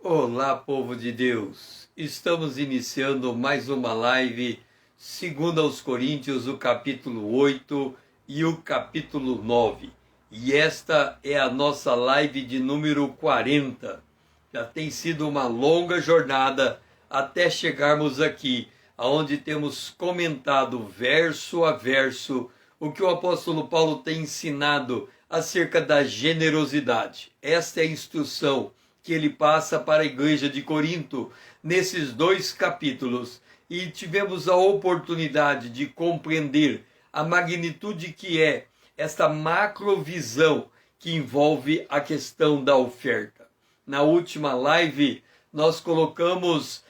Olá, povo de Deus! Estamos iniciando mais uma live, segundo aos Coríntios, o capítulo 8 e o capítulo 9. E esta é a nossa live de número 40. Já tem sido uma longa jornada até chegarmos aqui, onde temos comentado verso a verso o que o apóstolo Paulo tem ensinado acerca da generosidade. Esta é a instrução que ele passa para a igreja de Corinto nesses dois capítulos, e tivemos a oportunidade de compreender a magnitude que é esta macrovisão que envolve a questão da oferta. Na última live nós colocamos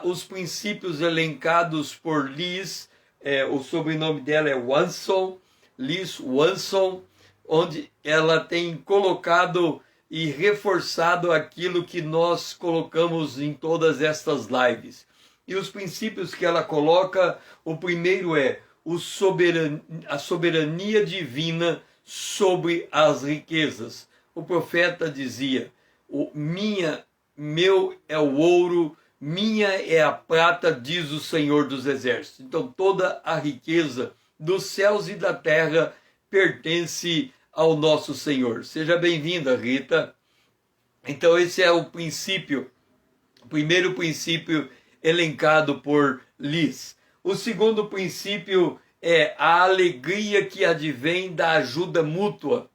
os princípios elencados por Liz, o sobrenome dela é Wanson, Liz Wanson, onde ela tem colocado e reforçado aquilo que nós colocamos em todas estas lives. E os princípios que ela coloca, o primeiro é a soberania divina sobre as riquezas. O profeta dizia: meu é o ouro, minha é a prata, diz o Senhor dos Exércitos. Então toda a riqueza dos céus e da terra pertence ao nosso Senhor. Seja bem-vinda, Rita. Então esse é o primeiro princípio elencado por Liz. O segundo princípio é a alegria que advém da ajuda mútua.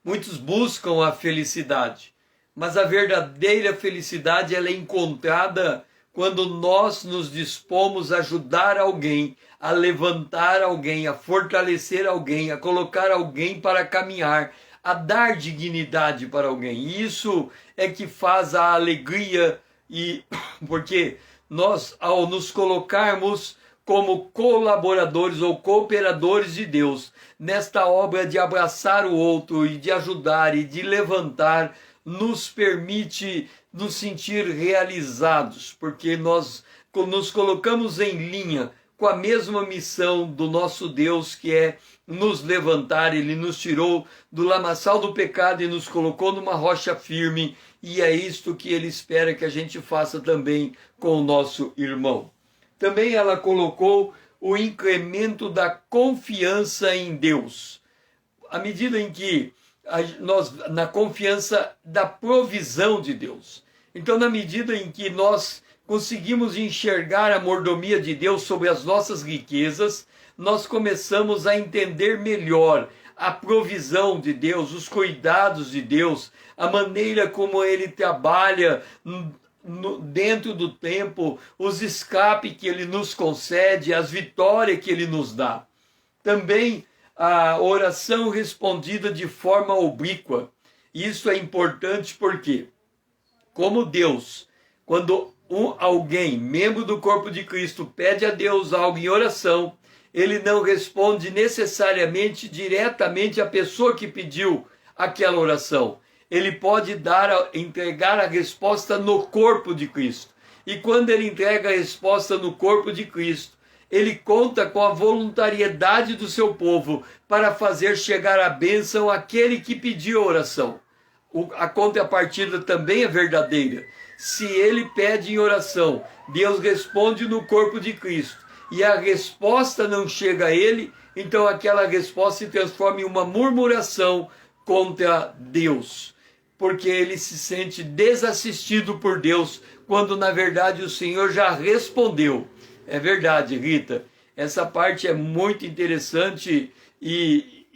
Muitos buscam a felicidade, mas a verdadeira felicidade ela é encontrada quando nós nos dispomos a ajudar alguém, a levantar alguém, a fortalecer alguém, a colocar alguém para caminhar, a dar dignidade para alguém. Isso é que faz a alegria, e porque nós, ao nos colocarmos como colaboradores ou cooperadores de Deus nesta obra de abraçar o outro e de ajudar e de levantar, nos permite nos sentir realizados, porque nós nos colocamos em linha com a mesma missão do nosso Deus, que é nos levantar. Ele nos tirou do lamaçal do pecado e nos colocou numa rocha firme, e é isto que ele espera que a gente faça também com o nosso irmão. Também ela colocou o incremento da confiança em Deus. À medida em que nós, na confiança da provisão de Deus. Então, na medida em que nós conseguimos enxergar a mordomia de Deus sobre as nossas riquezas, nós começamos a entender melhor a provisão de Deus, os cuidados de Deus, a maneira como Ele trabalha dentro do tempo, os escapes que Ele nos concede, as vitórias que Ele nos dá. Também a oração respondida de forma oblíqua. Isso é importante porque, como Deus, quando alguém, membro do corpo de Cristo, pede a Deus algo em oração, ele não responde necessariamente diretamente à pessoa que pediu aquela oração. Ele pode entregar a resposta no corpo de Cristo. E quando ele entrega a resposta no corpo de Cristo, ele conta com a voluntariedade do seu povo para fazer chegar a bênção àquele que pediu a oração. A contrapartida também é verdadeira. Se ele pede em oração, Deus responde no corpo de Cristo, e a resposta não chega a ele, então aquela resposta se transforma em uma murmuração contra Deus, porque ele se sente desassistido por Deus, quando na verdade o Senhor já respondeu. É verdade, Rita. Essa parte é muito interessante e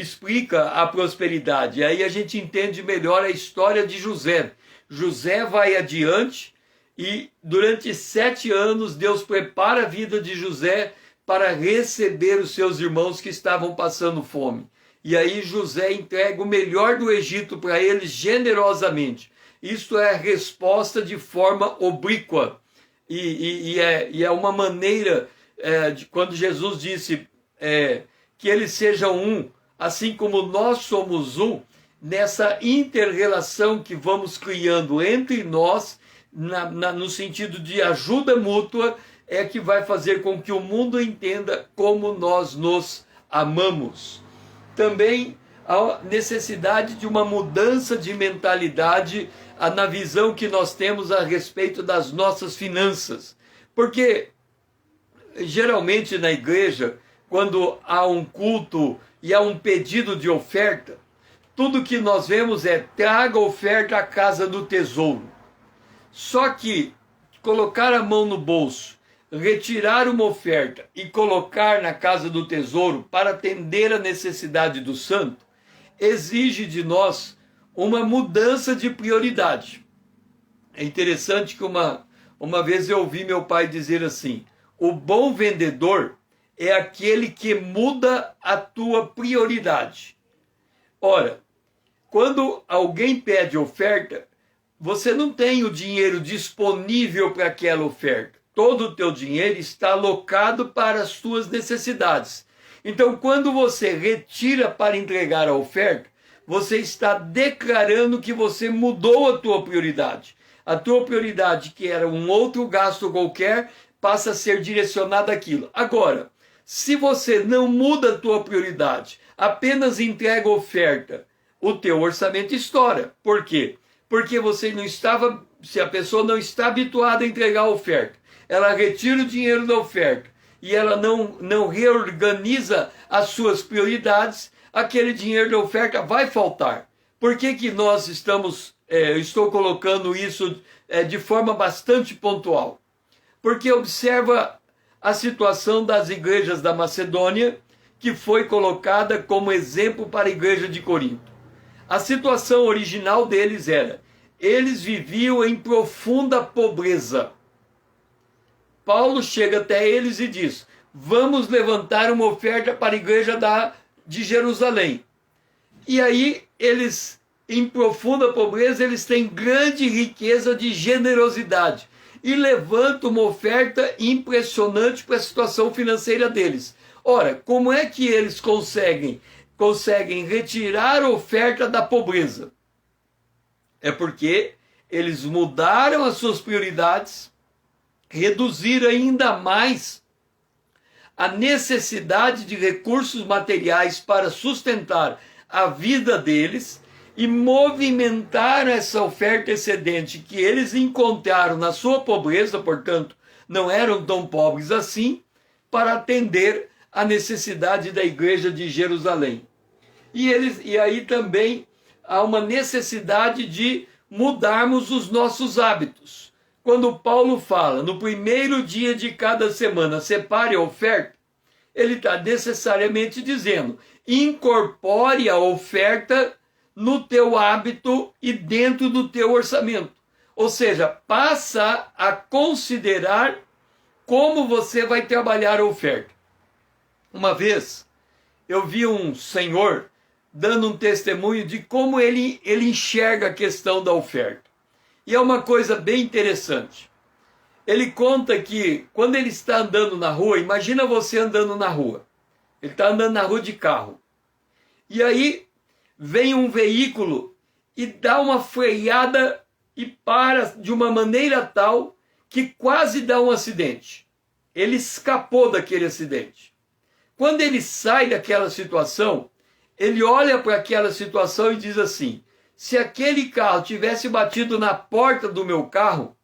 explica a prosperidade. Aí a gente entende melhor a história de José. José vai adiante e durante 7 anos Deus prepara a vida de José para receber os seus irmãos que estavam passando fome. E aí José entrega o melhor do Egito para eles generosamente. Isto é a resposta de forma oblíqua. E é uma maneira, quando Jesus disse que eles sejam um, assim como nós somos um, nessa inter-relação que vamos criando entre nós, no sentido de ajuda mútua, é que vai fazer com que o mundo entenda como nós nos amamos. Também a necessidade de uma mudança de mentalidade na visão que nós temos a respeito das nossas finanças. Porque geralmente na igreja, quando há um culto e há um pedido de oferta, tudo que nós vemos é: traga oferta à casa do tesouro. Só que colocar a mão no bolso, retirar uma oferta e colocar na casa do tesouro para atender a necessidade do santo, exige de nós uma mudança de prioridade. É interessante que uma vez eu ouvi meu pai dizer assim: o bom vendedor é aquele que muda a tua prioridade. Ora, quando alguém pede oferta, você não tem o dinheiro disponível para aquela oferta. Todo o teu dinheiro está alocado para as tuas necessidades. Então, quando você retira para entregar a oferta, você está declarando que você mudou a tua prioridade. A tua prioridade, que era um outro gasto qualquer, passa a ser direcionada àquilo. Agora, se você não muda a tua prioridade, apenas entrega a oferta, o teu orçamento estoura. Por quê? Porque você não estava, se a pessoa não está habituada a entregar a oferta, ela retira o dinheiro da oferta e ela não reorganiza as suas prioridades, aquele dinheiro da oferta vai faltar. Por que nós estou colocando isso de forma bastante pontual? Porque observa a situação das igrejas da Macedônia, que foi colocada como exemplo para a igreja de Corinto. A situação original deles era: eles viviam em profunda pobreza. Paulo chega até eles e diz: vamos levantar uma oferta para a igreja de Jerusalém. E aí eles, em profunda pobreza, eles têm grande riqueza de generosidade e levantam uma oferta impressionante para a situação financeira deles. Ora, como é que eles conseguem retirar a oferta da pobreza? É porque eles mudaram as suas prioridades, reduziram ainda mais a necessidade de recursos materiais para sustentar a vida deles e movimentaram essa oferta excedente que eles encontraram na sua pobreza, portanto, não eram tão pobres assim, para atender a necessidade da igreja de Jerusalém. E aí também há uma necessidade de mudarmos os nossos hábitos. Quando Paulo fala, no primeiro dia de cada semana, separe a oferta, ele está necessariamente dizendo: incorpore a oferta no teu hábito e dentro do teu orçamento. Ou seja, passa a considerar como você vai trabalhar a oferta. Uma vez, eu vi um senhor dando um testemunho de como ele enxerga a questão da oferta. E é uma coisa bem interessante. Ele conta que quando ele está andando na rua, imagina você andando na rua. Ele está andando na rua de carro. E aí vem um veículo e dá uma freada e para de uma maneira tal que quase dá um acidente. Ele escapou daquele acidente. Quando ele sai daquela situação, ele olha para aquela situação e diz assim: se aquele carro tivesse batido na porta do meu carro,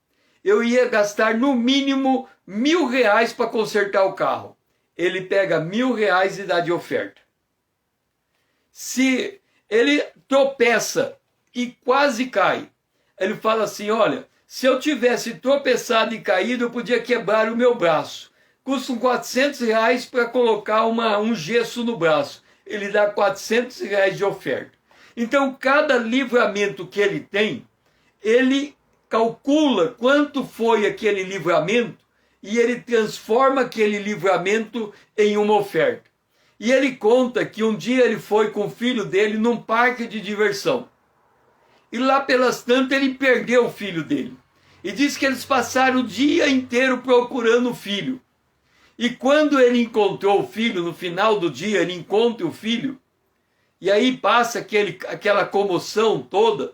eu ia gastar no mínimo R$1.000 para consertar o carro. Ele pega R$1.000 e dá de oferta. Se ele tropeça e quase cai, ele fala assim: olha, se eu tivesse tropeçado e caído, eu podia quebrar o meu braço. Custa R$400 para colocar um gesso no braço. Ele dá R$400 de oferta. Então, cada livramento que ele tem, ele calcula quanto foi aquele livramento e ele transforma aquele livramento em uma oferta. E ele conta que um dia ele foi com o filho dele num parque de diversão. E lá pelas tantas ele perdeu o filho dele. E diz que eles passaram o dia inteiro procurando o filho. E quando ele encontrou o filho, no final do dia, ele encontra o filho, e aí passa aquela comoção toda,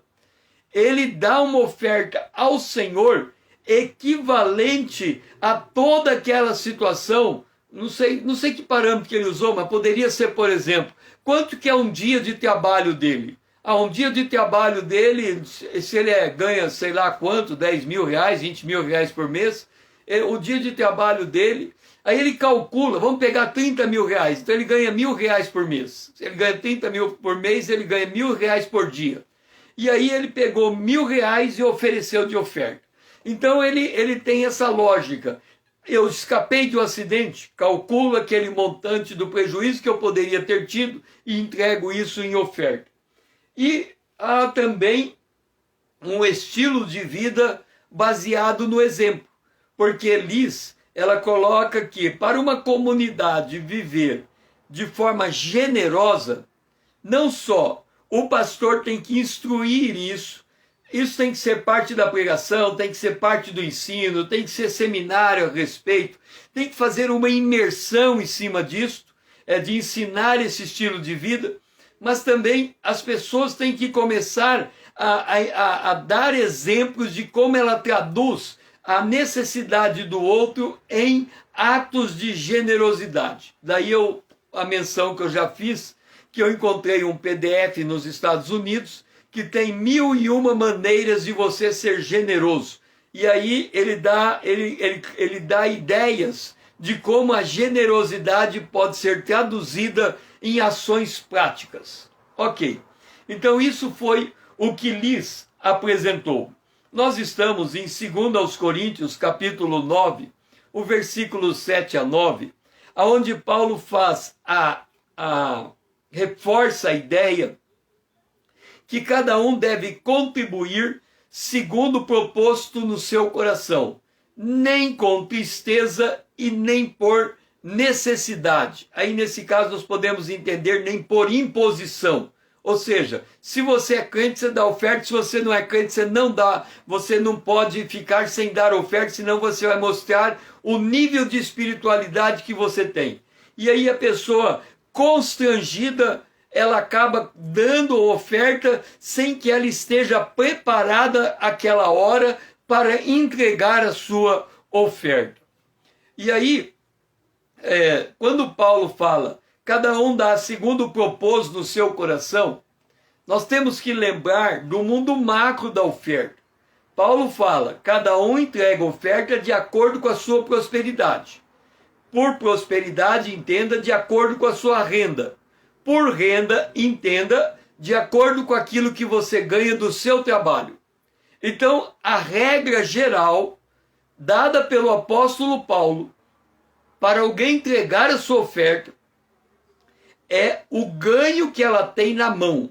ele dá uma oferta ao Senhor equivalente a toda aquela situação, não sei que parâmetro que ele usou, mas poderia ser, por exemplo, quanto que é um dia de trabalho dele? Um dia de trabalho dele, se ele ganha sei lá quanto, 10 mil reais, 20 mil reais por mês, o dia de trabalho dele, aí ele calcula, vamos pegar 30 mil reais, então ele ganha R$1.000 por mês. Se ele ganha 30 mil por mês, ele ganha R$1.000 por dia. E aí ele pegou R$1.000 e ofereceu de oferta. Então ele tem essa lógica. Eu escapei de um acidente, calculo aquele montante do prejuízo que eu poderia ter tido e entrego isso em oferta. E há também um estilo de vida baseado no exemplo, porque Liz, ela coloca que para uma comunidade viver de forma generosa, não só o pastor tem que instruir isso tem que ser parte da pregação, tem que ser parte do ensino, tem que ser seminário a respeito, tem que fazer uma imersão em cima disso, de ensinar esse estilo de vida, mas também as pessoas têm que começar a dar exemplos de como ela traduz a necessidade do outro em atos de generosidade. Daí a menção que eu já fiz, que eu encontrei um PDF nos Estados Unidos, que tem 1001 maneiras de você ser generoso. E aí ele dá ideias de como a generosidade pode ser traduzida em ações práticas. Ok, então isso foi o que Liz apresentou. Nós estamos em 2 Coríntios, capítulo 9, o versículo 7 a 9, onde Paulo reforça a ideia que cada um deve contribuir segundo o proposto no seu coração, nem com tristeza e nem por necessidade. Aí nesse caso nós podemos entender nem por imposição. Ou seja, se você é crente, você dá oferta, se você não é crente, você não dá. Você não pode ficar sem dar oferta, senão você vai mostrar o nível de espiritualidade que você tem. E aí a pessoa constrangida, ela acaba dando oferta sem que ela esteja preparada aquela hora para entregar a sua oferta. E aí, quando Paulo fala, cada um dá segundo propôs no seu coração, nós temos que lembrar do mundo macro da oferta. Paulo fala, cada um entrega oferta de acordo com a sua prosperidade. Por prosperidade, entenda de acordo com a sua renda. Por renda, entenda de acordo com aquilo que você ganha do seu trabalho. Então, a regra geral dada pelo apóstolo Paulo para alguém entregar a sua oferta é o ganho que ela tem na mão.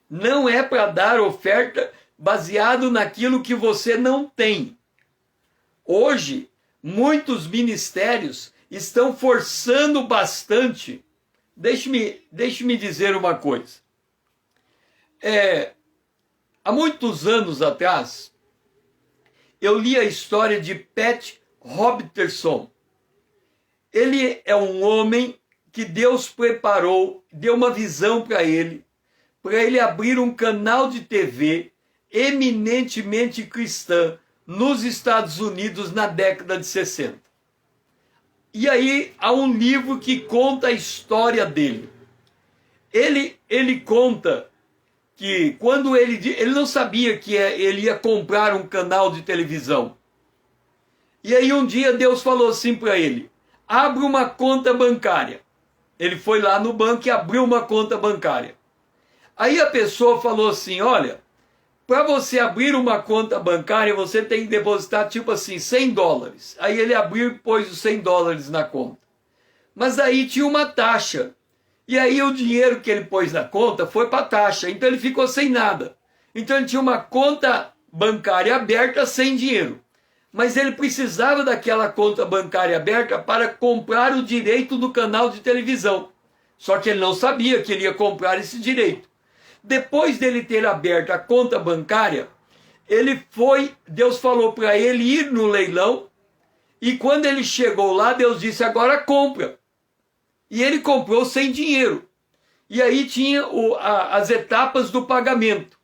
Não é para dar oferta baseado naquilo que você não tem. Hoje, muitos ministérios estão forçando bastante. Deixe-me dizer uma coisa. Há muitos anos atrás, eu li a história de Pat Robertson. Ele é um homem que Deus preparou, deu uma visão para ele abrir um canal de TV eminentemente cristã nos Estados Unidos na década de 60. E aí há um livro que conta a história dele. Ele conta que quando ele não sabia que ele ia comprar um canal de televisão. E aí um dia Deus falou assim para ele, abre uma conta bancária. Ele foi lá no banco e abriu uma conta bancária. Aí a pessoa falou assim, olha, para você abrir uma conta bancária, você tem que depositar tipo assim, $100. Aí ele abriu e pôs os $100 na conta. Mas aí tinha uma taxa. E aí o dinheiro que ele pôs na conta foi para a taxa. Então ele ficou sem nada. Então ele tinha uma conta bancária aberta sem dinheiro. Mas ele precisava daquela conta bancária aberta para comprar o direito do canal de televisão. Só que ele não sabia que ele ia comprar esse direito. Depois dele ter aberto a conta bancária, Deus falou para ele ir no leilão, e quando ele chegou lá, Deus disse, agora compra. E ele comprou sem dinheiro. E aí tinha as etapas do pagamento.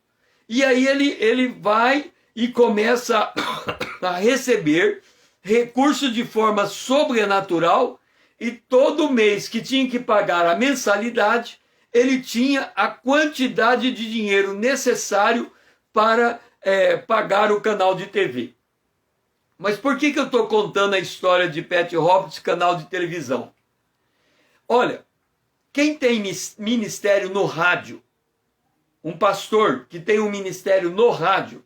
E aí ele vai e começa a receber recursos de forma sobrenatural, e todo mês que tinha que pagar a mensalidade, ele tinha a quantidade de dinheiro necessário para pagar o canal de TV. Mas por que eu estou contando a história de Pat Roberts, canal de televisão? Olha, quem tem ministério no rádio, um pastor que tem um ministério no rádio,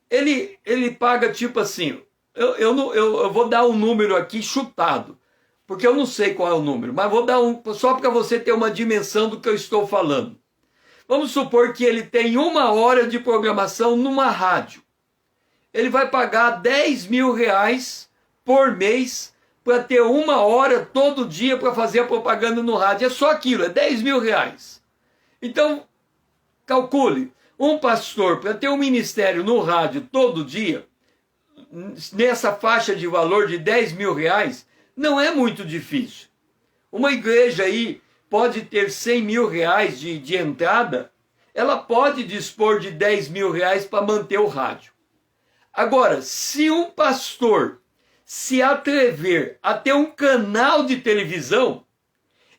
ele paga tipo assim, eu vou dar um número aqui chutado, porque eu não sei qual é o número, mas vou dar só para você ter uma dimensão do que eu estou falando. Vamos supor que ele tem 1 hora de programação numa rádio. Ele vai pagar R$10.000 por mês para ter 1 hora todo dia para fazer a propaganda no rádio. É só aquilo, é R$10.000. Então, calcule, um pastor para ter um ministério no rádio todo dia, nessa faixa de valor de R$10.000, não é muito difícil. Uma igreja aí pode ter R$100.000 de entrada, ela pode dispor de R$10.000 para manter o rádio. Agora, se um pastor se atrever a ter um canal de televisão,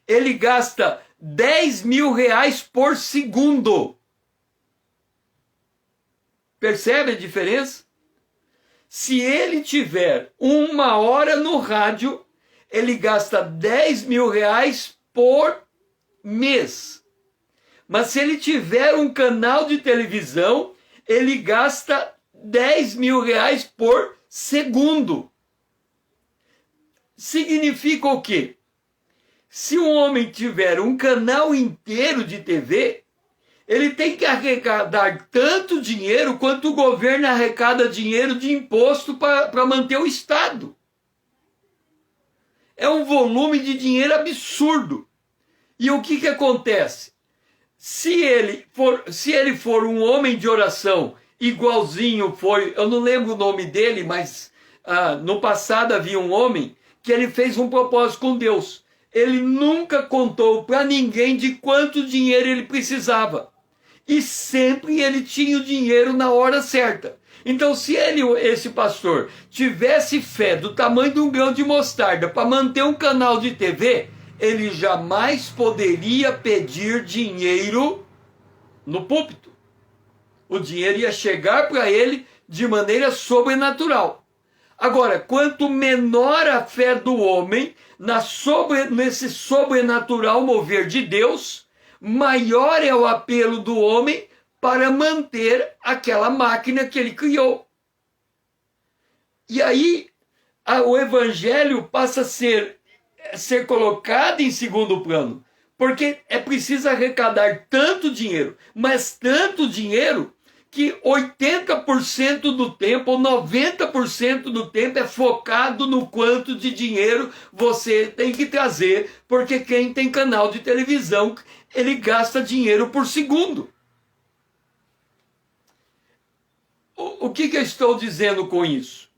ele gasta R$10.000 por segundo. Percebe a diferença? Se ele tiver 1 hora no rádio, ele gasta R$10.000 por mês. Mas se ele tiver um canal de televisão, ele gasta R$10.000 por segundo. Significa o quê? Se um homem tiver um canal inteiro de TV, ele tem que arrecadar tanto dinheiro quanto o governo arrecada dinheiro de imposto para manter o Estado. É um volume de dinheiro absurdo. E o que acontece? Se ele for um homem de oração, igualzinho foi, eu não lembro o nome dele, mas no passado havia um homem que ele fez um propósito com Deus. Ele nunca contou para ninguém de quanto dinheiro ele precisava. E sempre ele tinha o dinheiro na hora certa. Então, se esse pastor, tivesse fé do tamanho de um grão de mostarda para manter um canal de TV, ele jamais poderia pedir dinheiro no púlpito. O dinheiro ia chegar para ele de maneira sobrenatural. Agora, quanto menor a fé do homem nesse sobrenatural mover de Deus, maior é o apelo do homem para manter aquela máquina que ele criou. E aí, o evangelho passa a ser colocado em segundo plano, porque é preciso arrecadar tanto dinheiro, mas tanto dinheiro, que 80% do tempo, ou 90% do tempo é focado no quanto de dinheiro você tem que trazer, porque quem tem canal de televisão, ele gasta dinheiro por segundo. O que eu estou dizendo com isso?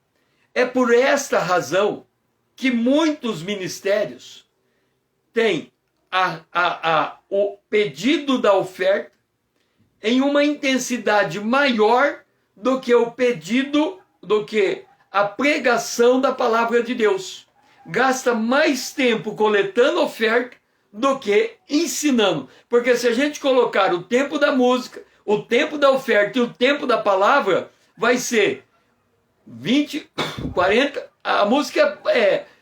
É por esta razão que muitos ministérios têm o pedido da oferta em uma intensidade maior do que o pedido, do que a pregação da palavra de Deus. Gasta mais tempo coletando oferta do que ensinando. Porque se a gente colocar o tempo da música, o tempo da oferta e o tempo da palavra, vai ser 20, 40, a música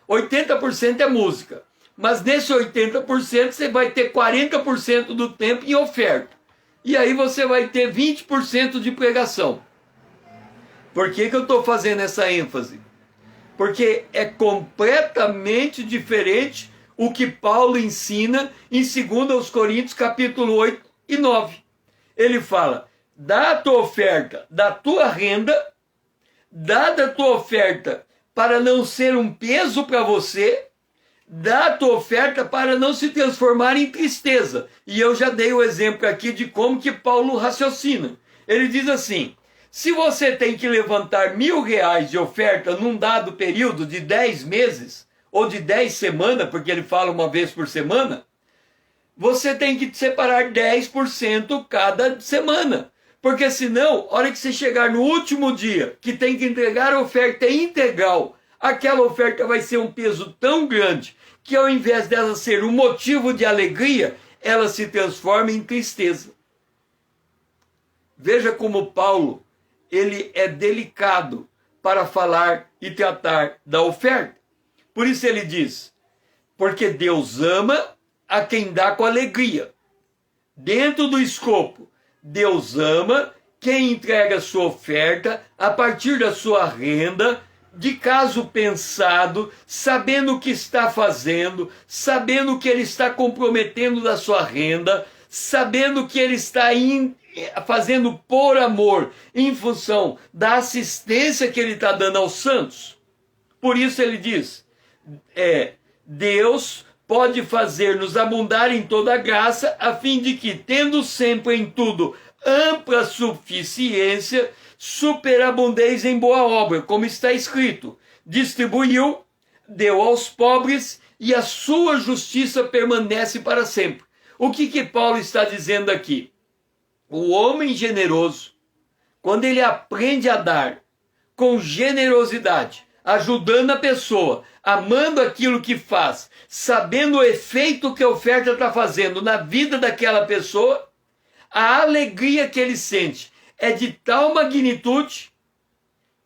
80% é música. Mas nesse 80% você vai ter 40% do tempo em oferta. E aí você vai ter 20% de pregação. Por que eu estou fazendo essa ênfase? Porque é completamente diferente o que Paulo ensina em 2 Coríntios capítulo 8 e 9. Ele fala, dá a tua oferta da tua renda, dá da tua oferta para não ser um peso para você, dá a tua oferta para não se transformar em tristeza. E eu já dei o exemplo aqui de como que Paulo raciocina. Ele diz assim, se você tem que levantar R$1.000 de oferta num dado período de 10 meses, ou de 10 semanas, porque ele fala uma vez por semana, você tem que separar 10% cada semana. Porque senão, a hora que você chegar no último dia, que tem que entregar a oferta integral aquela oferta vai ser um peso tão grande que ao invés dela ser um motivo de alegria, ela se transforma em tristeza. Veja como Paulo, ele é delicado para falar e tratar da oferta. Por isso ele diz, porque Deus ama a quem dá com alegria. Dentro do escopo, Deus ama quem entrega sua oferta a partir da sua renda, de caso pensado, sabendo o que está fazendo, sabendo o que ele está comprometendo da sua renda, sabendo que ele está fazendo por amor, em função da assistência que ele está dando aos santos. Por isso ele diz, Deus pode fazer-nos abundar em toda graça, a fim de que, tendo sempre em tudo ampla suficiência, superabundeis em boa obra, como está escrito, distribuiu, deu aos pobres, e a sua justiça permanece para sempre. O que Paulo está dizendo aqui? O homem generoso, quando ele aprende a dar com generosidade, ajudando a pessoa, amando aquilo que faz, sabendo o efeito que a oferta está fazendo na vida daquela pessoa, a alegria que ele sente é de tal magnitude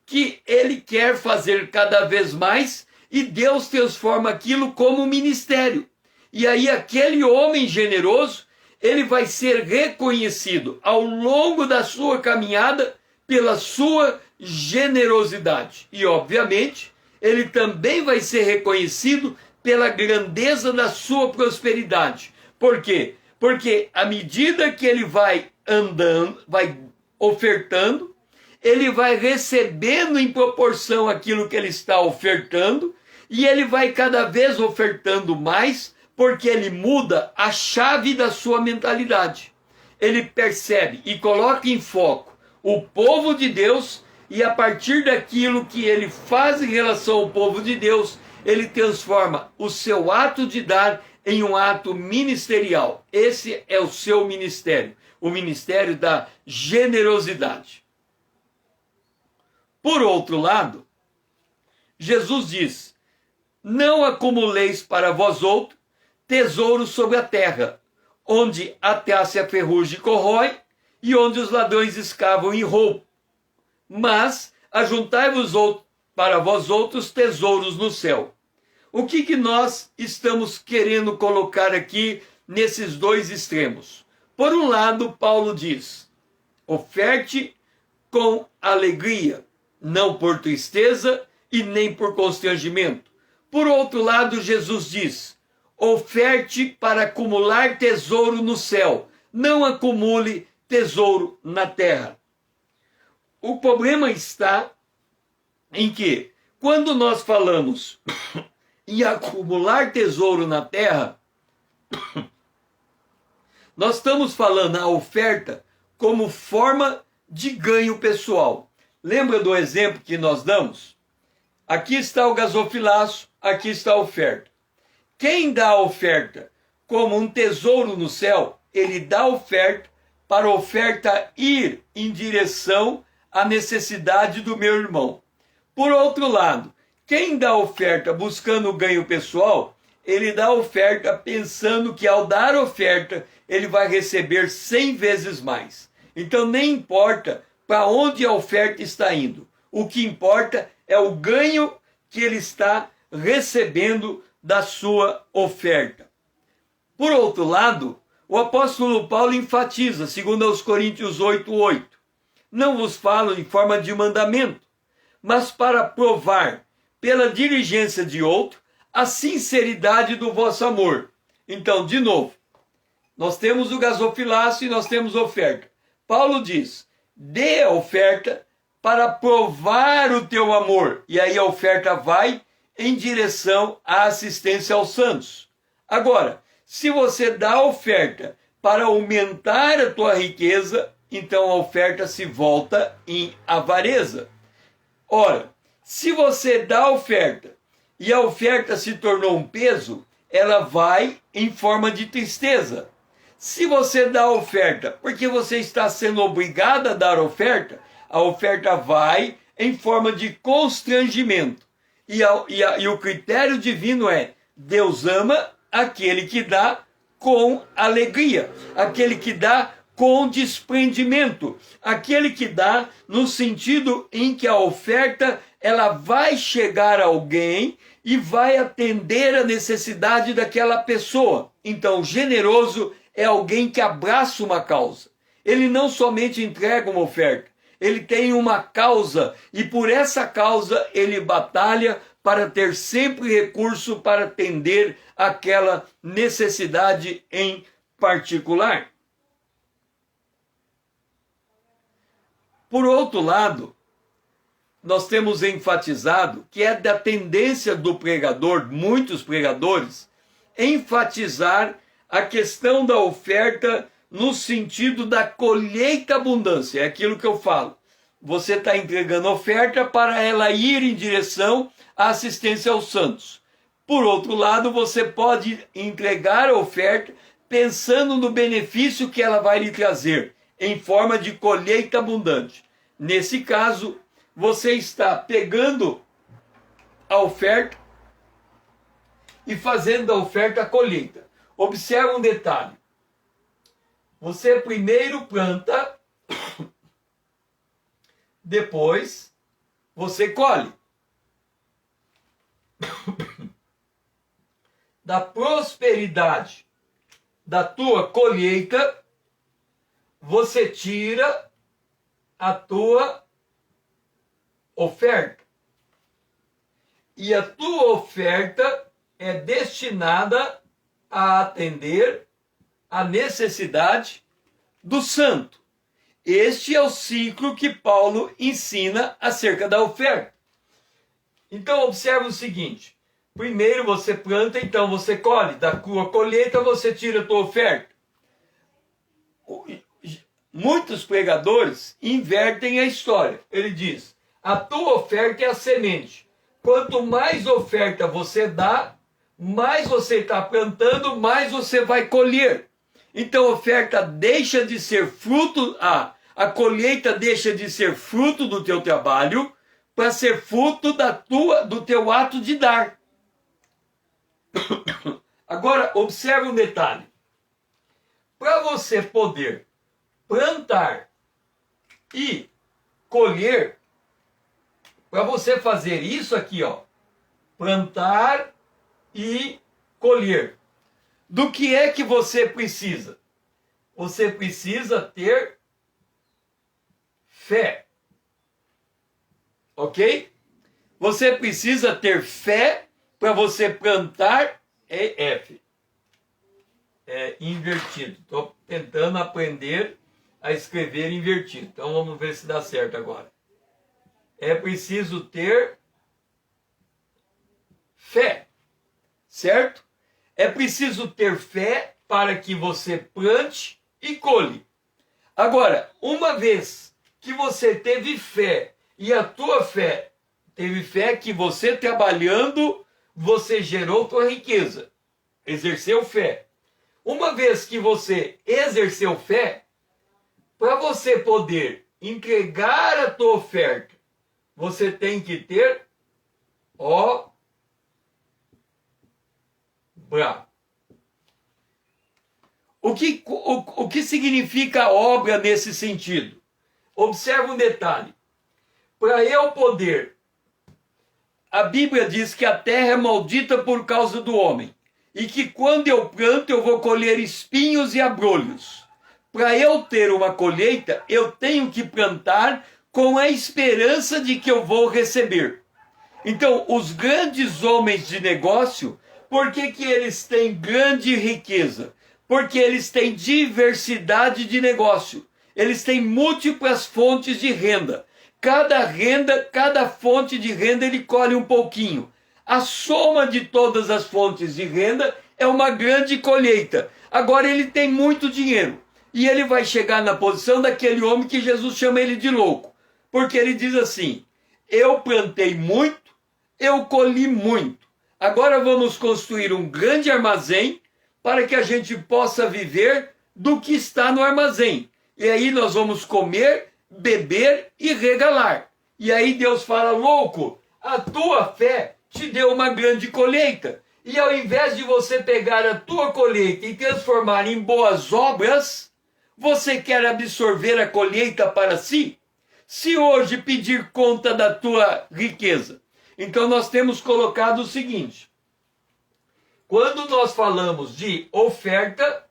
que ele quer fazer cada vez mais e Deus transforma aquilo como um ministério. E aí aquele homem generoso, ele vai ser reconhecido ao longo da sua caminhada pela sua generosidade. E, obviamente, ele também vai ser reconhecido pela grandeza da sua prosperidade. Por quê? Porque à medida que ele vai andando, vai ofertando, ele vai recebendo em proporção aquilo que ele está ofertando, e ele vai cada vez ofertando mais, porque ele muda a chave da sua mentalidade. Ele percebe e coloca em foco o povo de Deus, e a partir daquilo que ele faz em relação ao povo de Deus, ele transforma o seu ato de dar em um ato ministerial. Esse é o seu ministério, o ministério da generosidade. Por outro lado, Jesus diz, não acumuleis para vós outros tesouros sobre a terra, onde a traça e a ferrugem corrói, e onde os ladrões escavam e roubam. Mas ajuntai-vos para vós outros tesouros no céu. O que nós estamos querendo colocar aqui nesses dois extremos? Por um lado, Paulo diz, oferte com alegria, não por tristeza e nem por constrangimento. Por outro lado, Jesus diz, oferte para acumular tesouro no céu, não acumule tesouro na terra. O problema está em que, quando nós falamos em acumular tesouro na terra, nós estamos falando a oferta como forma de ganho pessoal. Lembra do exemplo que nós damos? Aqui está o gasofilaço, aqui está a oferta. Quem dá a oferta como um tesouro no céu, ele dá a oferta para a oferta ir em direção à necessidade do meu irmão. Por outro lado, quem dá a oferta buscando o ganho pessoal, ele dá a oferta pensando que ao dar a oferta, ele vai receber 100 vezes mais. Então nem importa para onde a oferta está indo. O que importa é o ganho que ele está recebendo da sua oferta. Por outro lado, o apóstolo Paulo enfatiza, segundo aos Coríntios 8:8, não vos falo em forma de mandamento, mas para provar, pela diligência de outro, a sinceridade do vosso amor. Então, de novo, nós temos o gasofilaço e nós temos a oferta. Paulo diz, dê a oferta para provar o teu amor. E aí a oferta vai em direção à assistência aos santos. Agora, se você dá a oferta para aumentar a tua riqueza, então a oferta se volta em avareza. Ora, se você dá a oferta e a oferta se tornou um peso, ela vai em forma de tristeza. Se você dá a oferta porque você está sendo obrigado a dar a oferta vai em forma de constrangimento. E o critério divino é: Deus ama aquele que dá com alegria, aquele que dá com desprendimento, aquele que dá no sentido em que a oferta ela vai chegar a alguém e vai atender a necessidade daquela pessoa. Então, generoso é alguém que abraça uma causa. Ele não somente entrega uma oferta, ele tem uma causa e por essa causa ele batalha para ter sempre recurso para atender aquela necessidade em particular. Por outro lado, nós temos enfatizado que é da tendência do pregador, muitos pregadores, enfatizar a questão da oferta no sentido da colheita abundância. É aquilo que eu falo. Você está entregando oferta para ela ir em direção à assistência aos santos. Por outro lado, você pode entregar a oferta pensando no benefício que ela vai lhe trazer, em forma de colheita abundante. Nesse caso, você está pegando a oferta e fazendo da oferta a colheita. Observe um detalhe. Você primeiro planta, depois você colhe. Da prosperidade da tua colheita, você tira a tua oferta. E a tua oferta é destinada a atender a necessidade do santo. Este é o ciclo que Paulo ensina acerca da oferta. Então, observe o seguinte. Primeiro você planta, então você colhe. Da tua colheita você tira a tua oferta. Muitos pregadores invertem a história. Ele diz, a tua oferta é a semente. Quanto mais oferta você dá, mais você está plantando, mais você vai colher. Então a oferta deixa de ser fruto, a colheita deixa de ser fruto do teu trabalho para ser fruto do teu ato de dar. Agora, observe um detalhe. Para você poder plantar e colher, para você fazer isso aqui, ó, plantar e colher, do que é que você precisa? Você precisa ter fé. Ok? Você precisa ter fé para você plantar. F. É invertido. Estou tentando aprender a escrever invertido. Então vamos ver se dá certo agora. É preciso ter fé. Certo? É preciso ter fé para que você plante e colhe. Agora, uma vez que você teve fé e a tua fé teve fé que você trabalhando, você gerou tua riqueza, exerceu fé. Uma vez que você exerceu fé, para você poder entregar a tua oferta, você tem que ter obra. O que significa obra nesse sentido? Observe um detalhe. Para eu poder, a Bíblia diz que a terra é maldita por causa do homem. E que quando eu planto, eu vou colher espinhos e abrolhos. Para eu ter uma colheita, eu tenho que plantar com a esperança de que eu vou receber. Então, os grandes homens de negócio, por que eles têm grande riqueza? Porque eles têm diversidade de negócio. Eles têm múltiplas fontes de renda. Cada fonte de renda ele colhe um pouquinho. A soma de todas as fontes de renda é uma grande colheita. Agora ele tem muito dinheiro. E ele vai chegar na posição daquele homem que Jesus chama ele de louco. Porque ele diz assim, eu plantei muito, eu colhi muito. Agora vamos construir um grande armazém para que a gente possa viver do que está no armazém. E aí nós vamos comer, beber e regalar. E aí Deus fala, louco, a tua fé te deu uma grande colheita. E ao invés de você pegar a tua colheita e transformar em boas obras, você quer absorver a colheita para si? Se hoje pedir conta da tua riqueza. Então nós temos colocado o seguinte: quando nós falamos de oferta,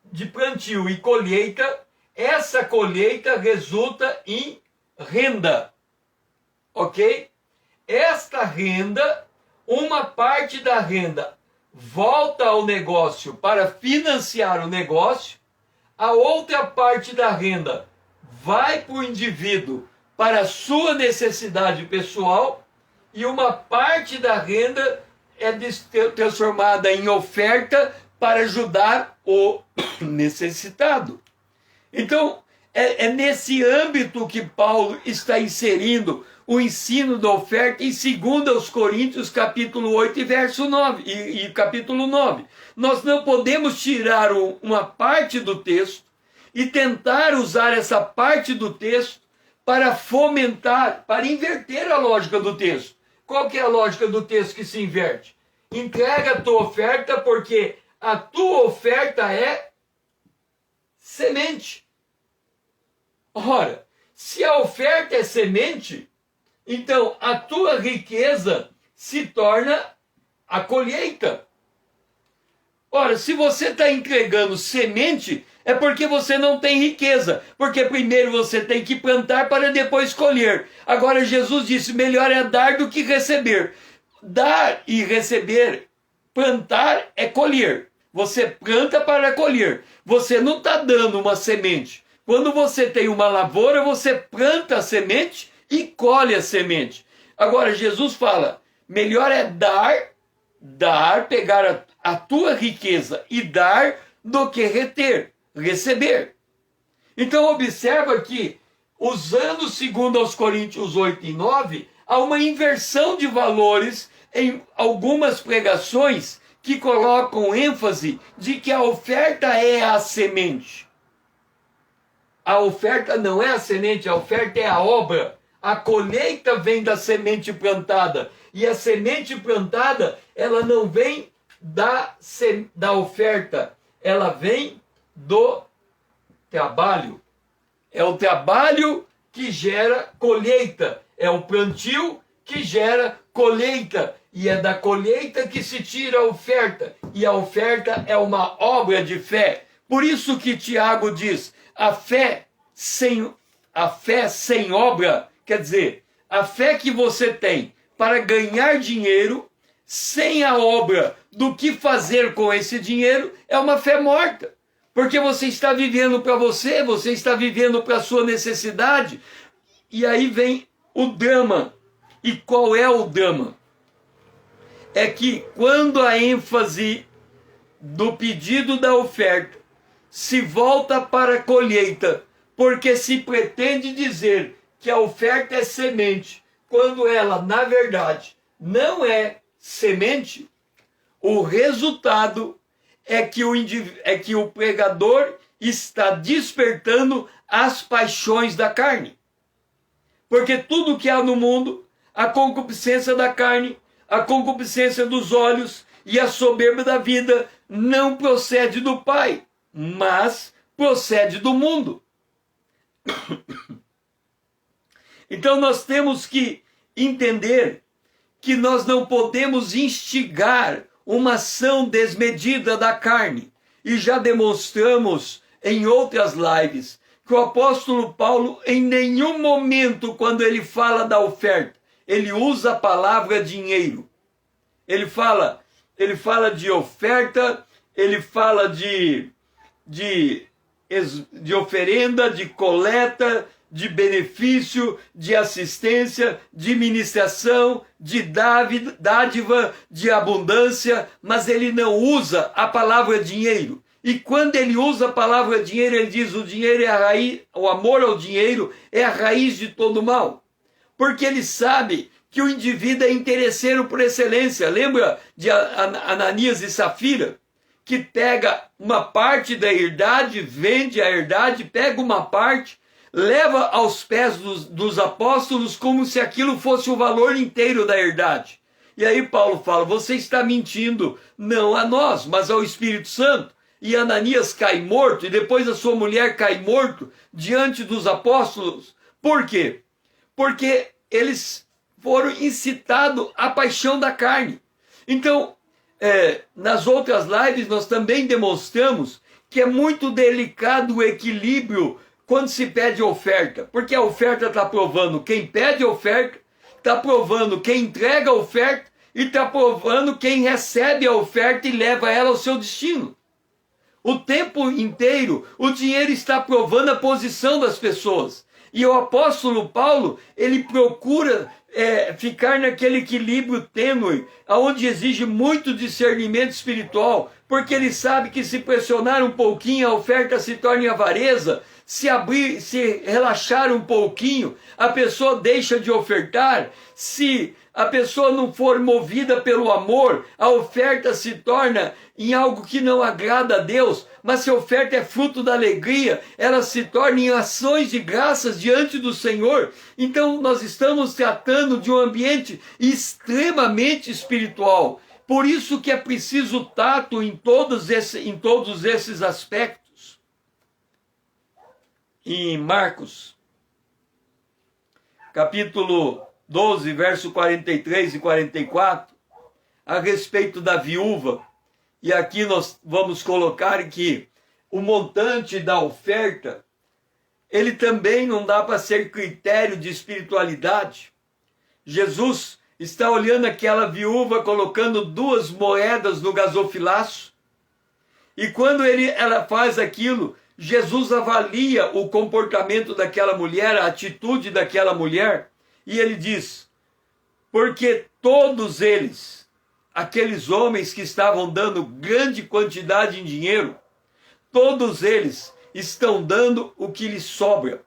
de plantio e colheita, essa colheita resulta em renda, ok? Esta renda, uma parte da renda volta ao negócio para financiar o negócio, a outra parte da renda vai para o indivíduo para a sua necessidade pessoal e uma parte da renda é transformada em oferta para ajudar o necessitado. Então, é nesse âmbito que Paulo está inserindo o ensino da oferta em 2 Coríntios, capítulo 8 e verso 9, e capítulo 9. Nós não podemos tirar uma parte do texto e tentar usar essa parte do texto para fomentar, para inverter a lógica do texto. Qual que é a lógica do texto que se inverte? Entrega a tua oferta porque a tua oferta é semente. Ora, se a oferta é semente, então a tua riqueza se torna a colheita. Ora, se você está entregando semente, é porque você não tem riqueza. Porque primeiro você tem que plantar para depois colher. Agora Jesus disse, melhor é dar do que receber. Dar e receber, plantar é colher. Você planta para colher. Você não está dando uma semente. Quando você tem uma lavoura, você planta a semente e colhe a semente. Agora Jesus fala, melhor é dar, pegar a tua riqueza e dar do que reter, receber. Então observa que, usando 2 Coríntios 8 e 9, há uma inversão de valores em algumas pregações que colocam ênfase de que a oferta é a semente. A oferta não é a semente, a oferta é a obra. A colheita vem da semente plantada. E a semente plantada, ela não vem da oferta, ela vem do trabalho. É o trabalho que gera colheita. É o plantio que gera colheita. E é da colheita que se tira a oferta. E a oferta é uma obra de fé. Por isso que Tiago diz, a fé sem obra, quer dizer, a fé que você tem para ganhar dinheiro, sem a obra do que fazer com esse dinheiro, é uma fé morta. Porque você está vivendo para você está vivendo para a sua necessidade. E aí vem o drama. E qual é o drama? É que quando a ênfase do pedido da oferta se volta para a colheita, porque se pretende dizer que a oferta é semente, quando ela, na verdade, não é semente, o resultado é que o pregador está despertando as paixões da carne. Porque tudo que há no mundo, a concupiscência da carne, a concupiscência dos olhos e a soberba da vida não procede do Pai, mas procede do mundo. Então nós temos que entender que nós não podemos instigar uma ação desmedida da carne. E já demonstramos em outras lives que o apóstolo Paulo, em nenhum momento, quando ele fala da oferta, ele usa a palavra dinheiro. Ele fala de oferta, ele fala de oferenda, de coleta, de benefício, de assistência, de ministração, de dádiva, de abundância, mas ele não usa a palavra dinheiro. E quando ele usa a palavra dinheiro, ele diz o dinheiro é a raiz, o amor ao dinheiro é a raiz de todo mal. Porque ele sabe que o indivíduo é interesseiro por excelência. Lembra de Ananias e Safira? Que pega uma parte da herdade, vende a herdade, pega uma parte, leva aos pés dos apóstolos como se aquilo fosse o valor inteiro da herdade. E aí Paulo fala, você está mentindo, não a nós, mas ao Espírito Santo. E Ananias cai morto, e depois a sua mulher cai morto diante dos apóstolos. Por quê? Porque eles foram incitados à paixão da carne. Então, nas outras lives nós também demonstramos que é muito delicado o equilíbrio quando se pede oferta. Porque a oferta está provando quem pede oferta, está provando quem entrega a oferta, e está provando quem recebe a oferta e leva ela ao seu destino. O tempo inteiro, o dinheiro está provando a posição das pessoas. E o apóstolo Paulo, ele procura ficar naquele equilíbrio tênue, onde exige muito discernimento espiritual, porque ele sabe que se pressionar um pouquinho, a oferta se torna em avareza, se relaxar um pouquinho, a pessoa deixa de ofertar, se a pessoa não for movida pelo amor, a oferta se torna em algo que não agrada a Deus, mas se a oferta é fruto da alegria, ela se torna em ações de graças diante do Senhor. Então nós estamos tratando de um ambiente extremamente espiritual. Por isso que é preciso tato em todos esses aspectos. Em Marcos, capítulo 12, verso 43 e 44, a respeito da viúva. E aqui nós vamos colocar que o montante da oferta, ele também não dá para ser critério de espiritualidade. Jesus está olhando aquela viúva colocando 2 moedas no gasofilaço. E quando ela faz aquilo, Jesus avalia o comportamento daquela mulher, a atitude daquela mulher, e ele diz, porque todos eles, aqueles homens que estavam dando grande quantidade em dinheiro, todos eles estão dando o que lhes sobra.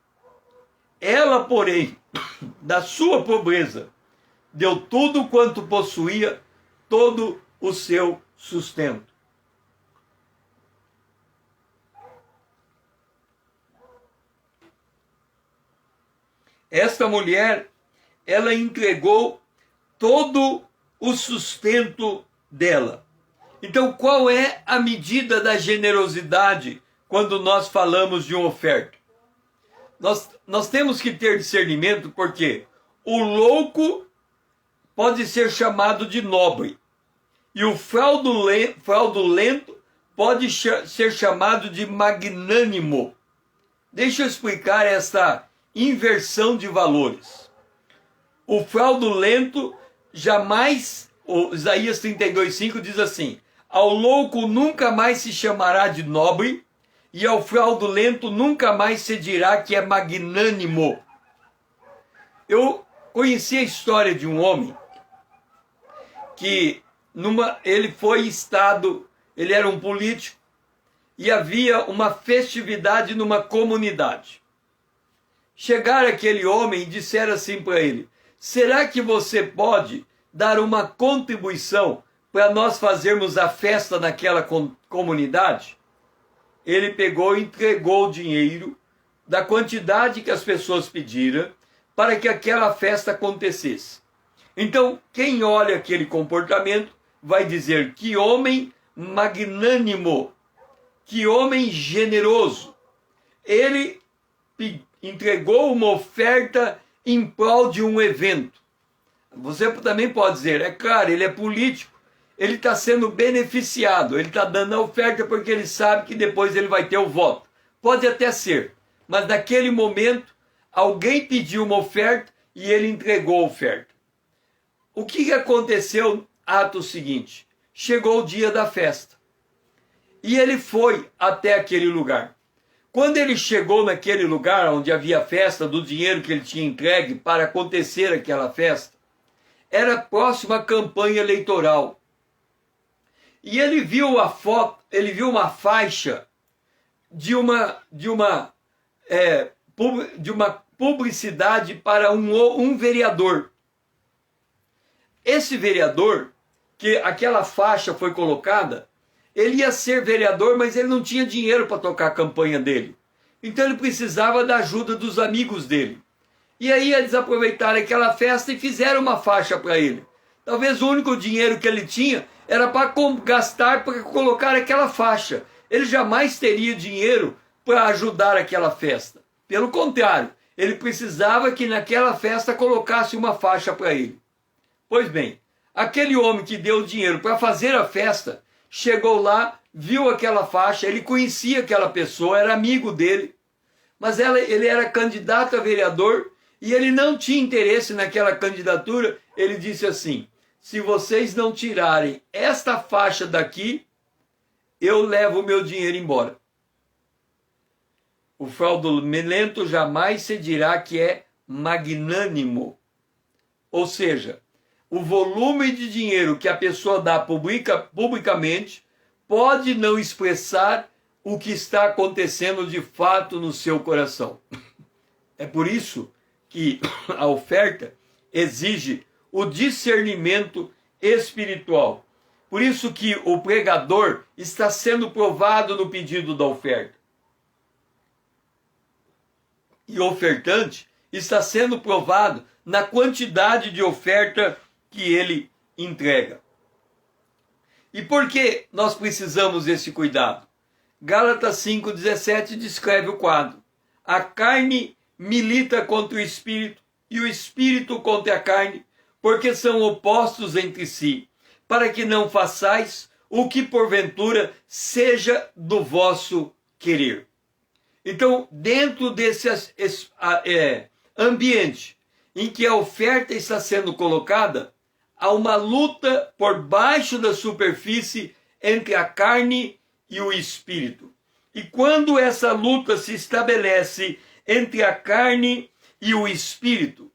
Ela, porém, da sua pobreza, deu tudo quanto possuía, todo o seu sustento. Esta mulher, ela entregou todo o sustento dela. Então, qual é a medida da generosidade quando nós falamos de uma oferta? Nós temos que ter discernimento, porque o louco pode ser chamado de nobre, e o fraudulento pode ser chamado de magnânimo. Deixa eu explicar essa inversão de valores. O fraudulento jamais, o Isaías 32:5 diz assim, ao louco nunca mais se chamará de nobre, e ao fraudulento nunca mais se dirá que é magnânimo. Eu conheci a história de um homem que ele era um político, e havia uma festividade numa comunidade. Chegaram aquele homem e disseram assim para ele, será que você pode dar uma contribuição para nós fazermos a festa naquela comunidade? Ele pegou e entregou o dinheiro da quantidade que as pessoas pediram para que aquela festa acontecesse. Então, quem olha aquele comportamento vai dizer, que homem magnânimo, que homem generoso. Ele entregou uma oferta em prol de um evento. Você também pode dizer, é claro, ele é político, ele está sendo beneficiado, ele está dando a oferta porque ele sabe que depois ele vai ter o voto. Pode até ser, mas naquele momento, alguém pediu uma oferta e ele entregou a oferta. O que aconteceu? Ato seguinte, chegou o dia da festa e ele foi até aquele lugar. Quando ele chegou naquele lugar onde havia festa, do dinheiro que ele tinha entregue para acontecer aquela festa, era próxima à campanha eleitoral. E ele viu a foto, ele viu uma faixa de uma publicidade para um vereador. Esse vereador, que aquela faixa foi colocada, ele ia ser vereador, mas ele não tinha dinheiro para tocar a campanha dele. Então ele precisava da ajuda dos amigos dele. E aí eles aproveitaram aquela festa e fizeram uma faixa para ele. Talvez o único dinheiro que ele tinha era para gastar para colocar aquela faixa. Ele jamais teria dinheiro para ajudar aquela festa. Pelo contrário, ele precisava que naquela festa colocasse uma faixa para ele. Pois bem, aquele homem que deu o dinheiro para fazer a festa, chegou lá, viu aquela faixa, ele conhecia aquela pessoa, era amigo dele, mas ele era candidato a vereador e ele não tinha interesse naquela candidatura. Ele disse assim: se vocês não tirarem esta faixa daqui, eu levo o meu dinheiro embora. O fraudulento jamais se dirá que é magnânimo. Ou seja, o volume de dinheiro que a pessoa dá publicamente pode não expressar o que está acontecendo de fato no seu coração. É por isso que a oferta exige o discernimento espiritual. Por isso que o pregador está sendo provado no pedido da oferta. E o ofertante está sendo provado na quantidade de oferta que ele entrega. E por que nós precisamos desse cuidado? Gálatas 5,17 descreve o quadro. A carne milita contra o espírito e o espírito contra a carne, porque são opostos entre si, para que não façais o que porventura seja do vosso querer. Então, dentro desse ambiente em que a oferta está sendo colocada, há uma luta por baixo da superfície entre a carne e o espírito. E quando essa luta se estabelece entre a carne e o espírito,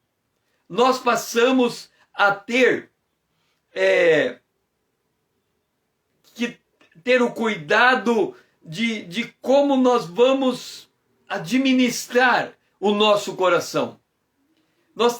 nós passamos a ter que ter o cuidado de como nós vamos administrar o nosso coração. Nós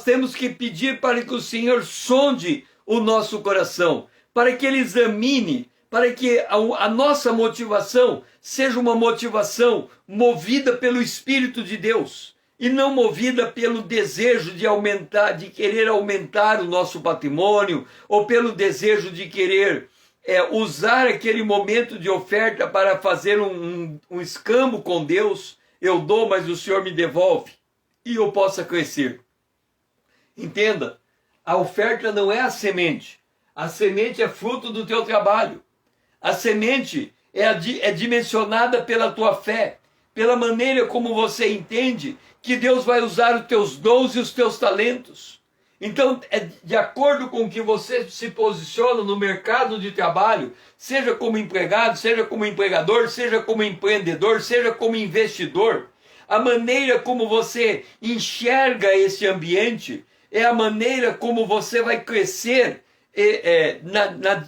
temos que pedir para que o Senhor sonde o nosso coração, para que Ele examine, para que a nossa motivação seja uma motivação movida pelo Espírito de Deus e não movida pelo desejo de aumentar, de querer aumentar o nosso patrimônio, ou pelo desejo de querer usar aquele momento de oferta para fazer um escambo com Deus. Eu dou, mas o Senhor me devolve e eu possa crescer. Entenda, a oferta não é a semente. A semente é fruto do teu trabalho. A semente é dimensionada pela tua fé, pela maneira como você entende que Deus vai usar os teus dons e os teus talentos. Então, é de acordo com que você se posiciona no mercado de trabalho, seja como empregado, seja como empregador, seja como empreendedor, seja como investidor, a maneira como você enxerga esse ambiente é a maneira como você vai crescer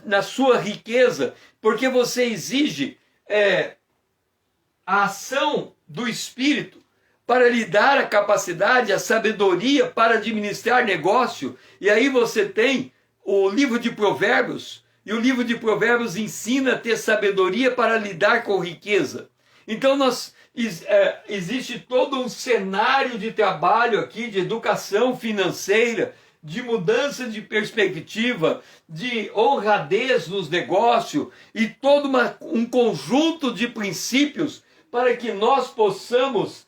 na sua riqueza, porque você exige a ação do Espírito para lhe dar a capacidade, a sabedoria para administrar negócio. E aí você tem o livro de Provérbios, e o livro de Provérbios ensina a ter sabedoria para lidar com riqueza. Então existe todo um cenário de trabalho aqui, de educação financeira, de mudança de perspectiva, de honradez nos negócios, e todo um conjunto de princípios para que nós possamos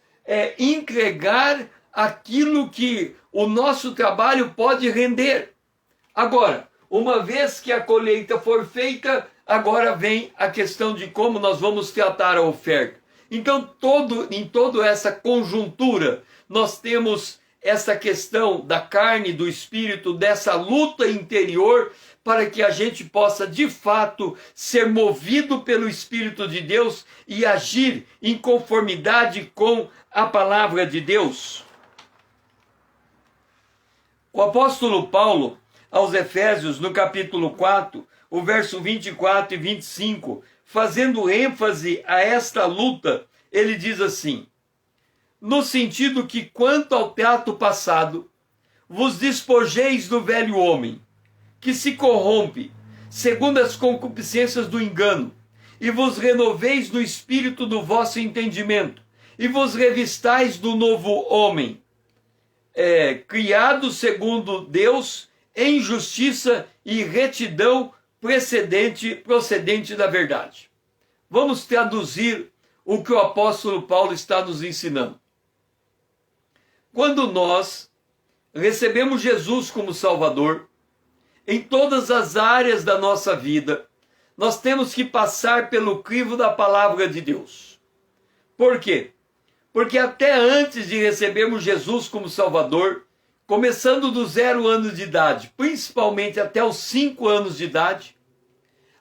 entregar aquilo que o nosso trabalho pode render. Agora, uma vez que a colheita for feita, agora vem a questão de como nós vamos tratar a oferta. Então, em toda essa conjuntura, nós temos essa questão da carne, do espírito, dessa luta interior, para que a gente possa, de fato, ser movido pelo Espírito de Deus e agir em conformidade com a palavra de Deus. O apóstolo Paulo, aos Efésios, no capítulo 4, o verso 24 e 25, fazendo ênfase a esta luta, ele diz assim: no sentido que, quanto ao trato passado, vos despojeis do velho homem, que se corrompe, segundo as concupiscências do engano, e vos renoveis no espírito do vosso entendimento, e vos revistais do novo homem, criado segundo Deus, em justiça e retidão procedente da verdade. Vamos traduzir o que o apóstolo Paulo está nos ensinando. Quando nós recebemos Jesus como Salvador, em todas as áreas da nossa vida, nós temos que passar pelo crivo da palavra de Deus. Por quê? Porque até antes de recebermos Jesus como Salvador, começando do 0 anos de idade, principalmente até os 5 anos de idade,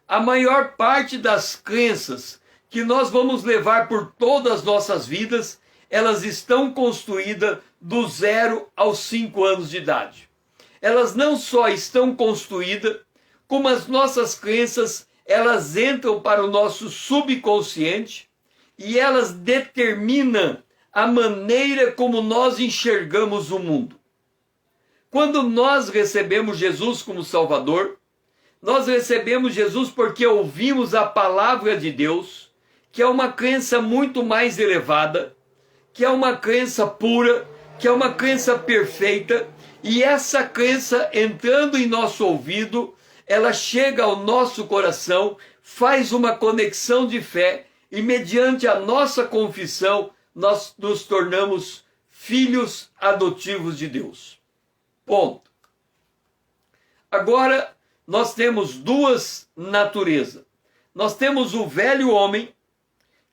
a maior parte das crenças que nós vamos levar por todas as nossas vidas, elas estão construídas do 0 aos 5 anos de idade. Elas não só estão construídas, como as nossas crenças, elas entram para o nosso subconsciente e elas determinam a maneira como nós enxergamos o mundo. Quando nós recebemos Jesus como Salvador, nós recebemos Jesus porque ouvimos a palavra de Deus, que é uma crença muito mais elevada, que é uma crença pura, que é uma crença perfeita, e essa crença entrando em nosso ouvido, ela chega ao nosso coração, faz uma conexão de fé, e mediante a nossa confissão, nós nos tornamos filhos adotivos de Deus. Ponto. Agora, nós temos duas naturezas. Nós temos o velho homem,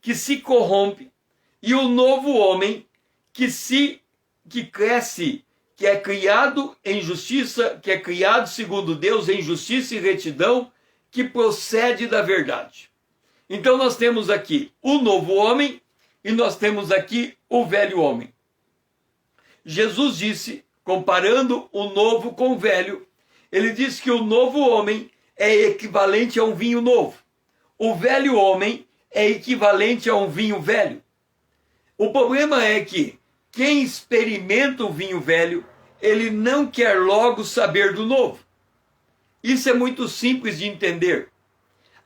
que se corrompe, e o novo homem, que cresce, que é criado em justiça, que é criado segundo Deus em justiça e retidão, que procede da verdade. Então nós temos aqui o novo homem e nós temos aqui o velho homem. Jesus disse, comparando o novo com o velho, ele disse que o novo homem é equivalente a um vinho novo. O velho homem é equivalente a um vinho velho. O problema é que quem experimenta o vinho velho, ele não quer logo saber do novo. Isso é muito simples de entender.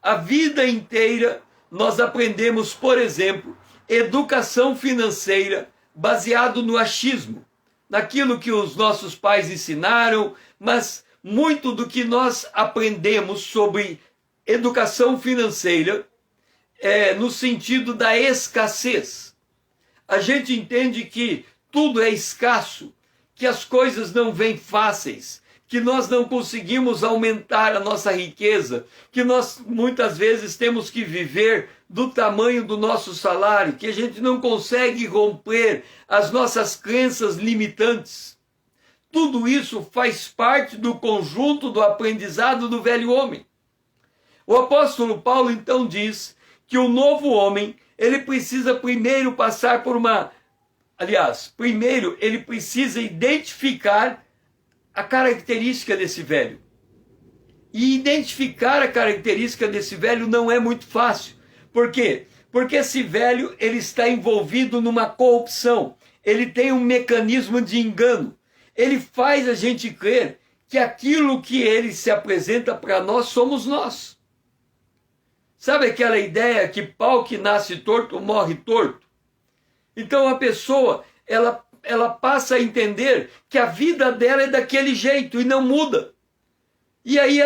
A vida inteira nós aprendemos, por exemplo, educação financeira baseado no achismo, naquilo que os nossos pais ensinaram, mas muito do que nós aprendemos sobre educação financeira é no sentido da escassez. A gente entende que tudo é escasso, que as coisas não vêm fáceis, que nós não conseguimos aumentar a nossa riqueza, que nós muitas vezes temos que viver do tamanho do nosso salário, que a gente não consegue romper as nossas crenças limitantes. Tudo isso faz parte do conjunto do aprendizado do velho homem. O apóstolo Paulo então diz que o novo homem, ele precisa primeiro passar por primeiro ele precisa identificar a característica desse velho. E identificar a característica desse velho não é muito fácil. Por quê? Porque esse velho, ele está envolvido numa corrupção. Ele tem um mecanismo de engano. Ele faz a gente crer que aquilo que ele se apresenta para nós somos nós. Sabe aquela ideia que pau que nasce torto morre torto? Então a pessoa, ela passa a entender que a vida dela é daquele jeito e não muda. E aí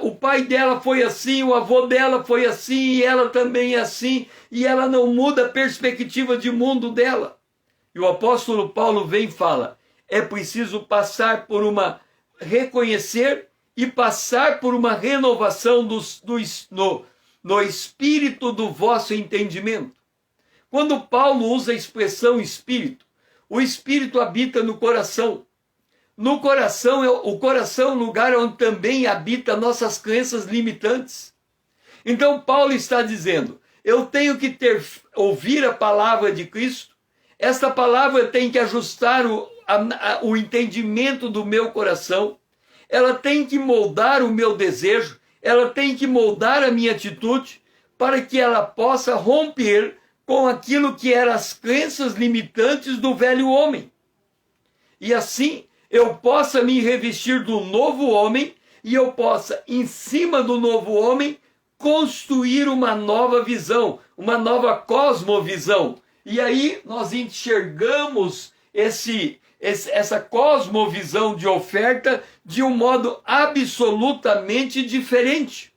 o pai dela foi assim, o avô dela foi assim, e ela também é assim, e ela não muda a perspectiva de mundo dela. E o apóstolo Paulo vem e fala, é preciso passar por reconhecer e passar por uma renovação no espírito do vosso entendimento. Quando Paulo usa a expressão espírito, o espírito habita no coração. No coração, o coração é o lugar onde também habita nossas crenças limitantes. Então Paulo está dizendo, eu tenho que ouvir a palavra de Cristo, esta palavra tem que ajustar o entendimento do meu coração, ela tem que moldar o meu desejo, ela tem que moldar a minha atitude, para que ela possa romper com aquilo que eram as crenças limitantes do velho homem. E assim eu possa me revestir do novo homem e eu possa, em cima do novo homem, construir uma nova visão, uma nova cosmovisão. E aí nós enxergamos essa cosmovisão de oferta de um modo absolutamente diferente.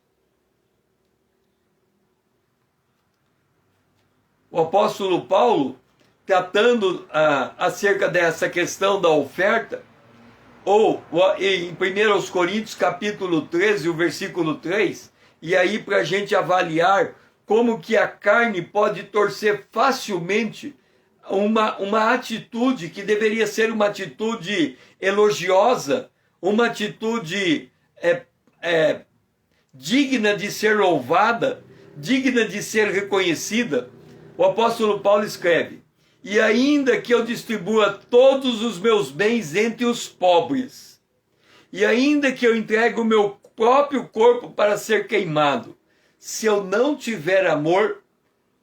O apóstolo Paulo, tratando acerca dessa questão da oferta, ou em 1 Coríntios capítulo 13, o versículo 3, e aí para a gente avaliar como que a carne pode torcer facilmente uma atitude que deveria ser uma atitude elogiosa, uma atitude digna de ser louvada, digna de ser reconhecida. O apóstolo Paulo escreve: e ainda que eu distribua todos os meus bens entre os pobres, e ainda que eu entregue o meu próprio corpo para ser queimado, se eu não tiver amor,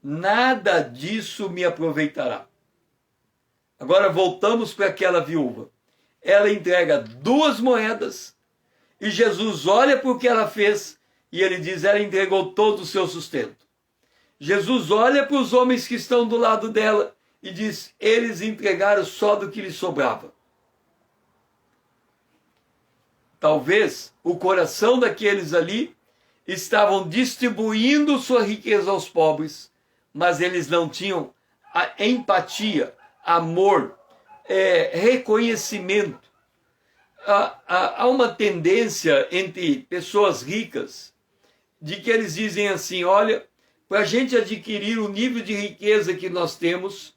nada disso me aproveitará. Agora voltamos para aquela viúva. Ela entrega 2 moedas e Jesus olha para o que ela fez e ele diz: ela entregou todo o seu sustento. Jesus olha para os homens que estão do lado dela e diz: eles entregaram só do que lhes sobrava. Talvez o coração daqueles ali estavam distribuindo sua riqueza aos pobres, mas eles não tinham a empatia, amor, reconhecimento. Há uma tendência entre pessoas ricas de que eles dizem assim: olha, para a gente adquirir o nível de riqueza que nós temos